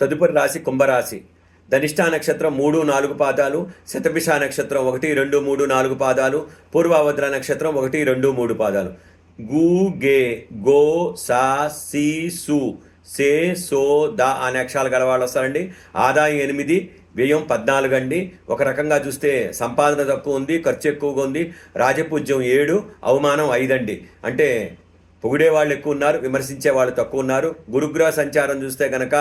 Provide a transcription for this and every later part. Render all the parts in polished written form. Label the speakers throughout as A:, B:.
A: తదుపరి రాశి కుంభరాశి. ధనిష్టా నక్షత్రం 3, 4 పాదాలు, శతభిష నక్షత్రం 1, 2, 3, 4 పాదాలు, పూర్వాభద్ర నక్షత్రం 1, 2, 3 పాదాలు. గు గే గో సా సి సు సే సో దా అనే అక్షరాలు గలవాళ్ళు వస్తారండి. ఆదాయం 8, వ్యయం 14 అండి. ఒక రకంగా చూస్తే సంపాదన తక్కువ ఉంది, ఖర్చు ఎక్కువగా ఉంది. రాజపూజ్యం 7, అవమానం 5 అండి. అంటే పొగిడే వాళ్ళు ఎక్కువ ఉన్నారు, విమర్శించే వాళ్ళు తక్కువ ఉన్నారు. గురుగ్రహ సంచారం చూస్తే కనుక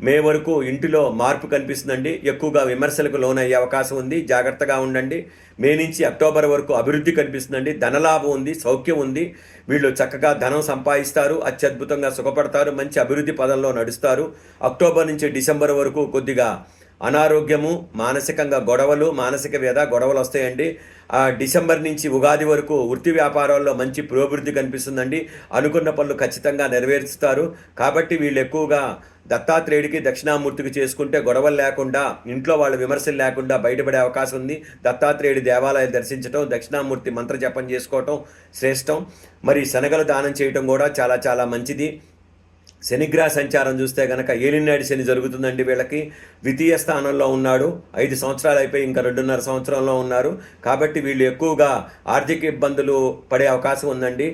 A: మే వరకు ఇంటిలో మార్పు కనిపిస్తుందండి. ఎక్కువగా విమర్శలకు లోనయ్యే అవకాశం ఉంది, జాగ్రత్తగా ఉండండి. మే నుంచి అక్టోబర్ వరకు అభివృద్ధి కనిపిస్తుందండి. ధనలాభం ఉంది, సౌఖ్యం ఉంది. వీళ్ళు చక్కగా ధనం సంపాదిస్తారు, అత్యద్భుతంగా సుఖపడతారు, మంచి అభివృద్ధి పదంలో నడుస్తారు. అక్టోబర్ నుంచి డిసెంబర్ వరకు కొద్దిగా అనారోగ్యము, మానసికంగా గొడవలు, మానసిక వ్యధ గొడవలు వస్తాయండి. డిసెంబర్ నుంచి ఉగాది వరకు వృత్తి వ్యాపారాల్లో మంచి పురోభివృద్ధి కనిపిస్తుందండి. అనుకున్న పనులు ఖచ్చితంగా నెరవేరుస్తారు. కాబట్టి వీళ్ళు ఎక్కువగా దత్తాత్రేయుడికి దక్షిణామూర్తికి చేసుకుంటే గొడవలు లేకుండా, ఇంట్లో వాళ్ళ విమర్శలు లేకుండా బయటపడే అవకాశం ఉంది. దత్తాత్రేయుడి దేవాలయాలు దర్శించడం, దక్షిణామూర్తి మంత్ర జపం చేసుకోవటం శ్రేష్టం. మరి శనగలు దానం చేయటం కూడా చాలా చాలా మంచిది. శనిగ్రహ సంచారం చూస్తే కనుక ఏలినాడు శని జరుగుతుందండి. వీళ్ళకి ద్వితీయ స్థానంలో ఉన్నాడు. 5 సంవత్సరాలు అయిపోయి ఇంకా 2.5 సంవత్సరంలో ఉన్నారు. కాబట్టి వీళ్ళు ఎక్కువగా ఆర్థిక ఇబ్బందులు పడే అవకాశం ఉందండి.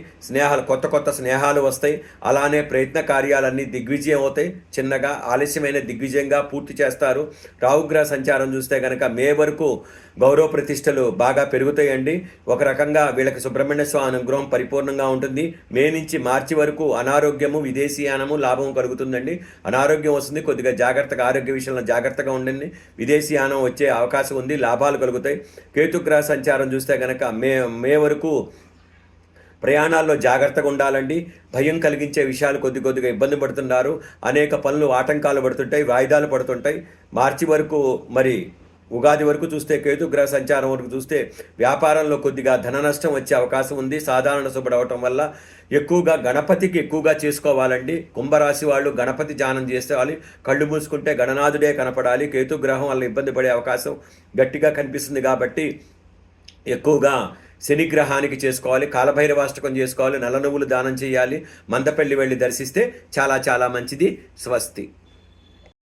A: కొత్త స్నేహాలు వస్తాయి. అలానే ప్రయత్న కార్యాలన్నీ దిగ్విజయం అవుతాయి. చిన్నగా ఆలస్యమైన దిగ్విజయంగా పూర్తి చేస్తారు. రాహుగ్రహ సంచారం చూస్తే కనుక మే వరకు గౌరవ ప్రతిష్టలు బాగా పెరుగుతాయండి. ఒక రకంగా వీళ్ళకి సుబ్రహ్మణ్య స్వామి అనుగ్రహం పరిపూర్ణంగా ఉంటుంది. మే నుంచి మార్చి వరకు అనారోగ్యము, విదేశీయానము, లాభం కలుగుతుందండి. అనారోగ్యం వస్తుంది, కొద్దిగా జాగ్రత్తగా ఆరోగ్య విషయంలో జాగ్రత్తగా ఉండండి. విదేశీయానం వచ్చే అవకాశం ఉంది, లాభాలు కలుగుతాయి. కేతుగ్రహ సంచారం చూస్తే కనుక మే వరకు ప్రయాణాల్లో జాగ్రత్తగా ఉండాలండి. భయం కలిగించే విషయాలు కొద్దిగా ఇబ్బంది పడుతున్నారు. అనేక పనులు ఆటంకాలు పడుతుంటాయి, వాయిదాలు పడుతుంటాయి. మార్చి వరకు మరి ఉగాది వరకు చూస్తే, కేతుగ్రహ సంచారం వరకు చూస్తే వ్యాపారంలో కొద్దిగా ధన నష్టం వచ్చే అవకాశం ఉంది. సాధారణ శుభుడు అవటం వల్ల ఎక్కువగా గణపతికి ఎక్కువగా చేసుకోవాలండి. కుంభరాశి వాళ్ళు గణపతి ధ్యానం చేసేవాలి. కళ్ళు మూసుకుంటే గణనాథుడే కనపడాలి. కేతుగ్రహం వల్ల ఇబ్బంది పడే అవకాశం గట్టిగా కనిపిస్తుంది. కాబట్టి ఎక్కువగా శనిగ్రహానికి చేసుకోవాలి. కాలభైరవాష్టకం చేసుకోవాలి. నల్ల నువ్వులు దానం చేయాలి. మందపల్లి వెళ్ళి దర్శిస్తే చాలా చాలా మంచిది. స్వస్తి.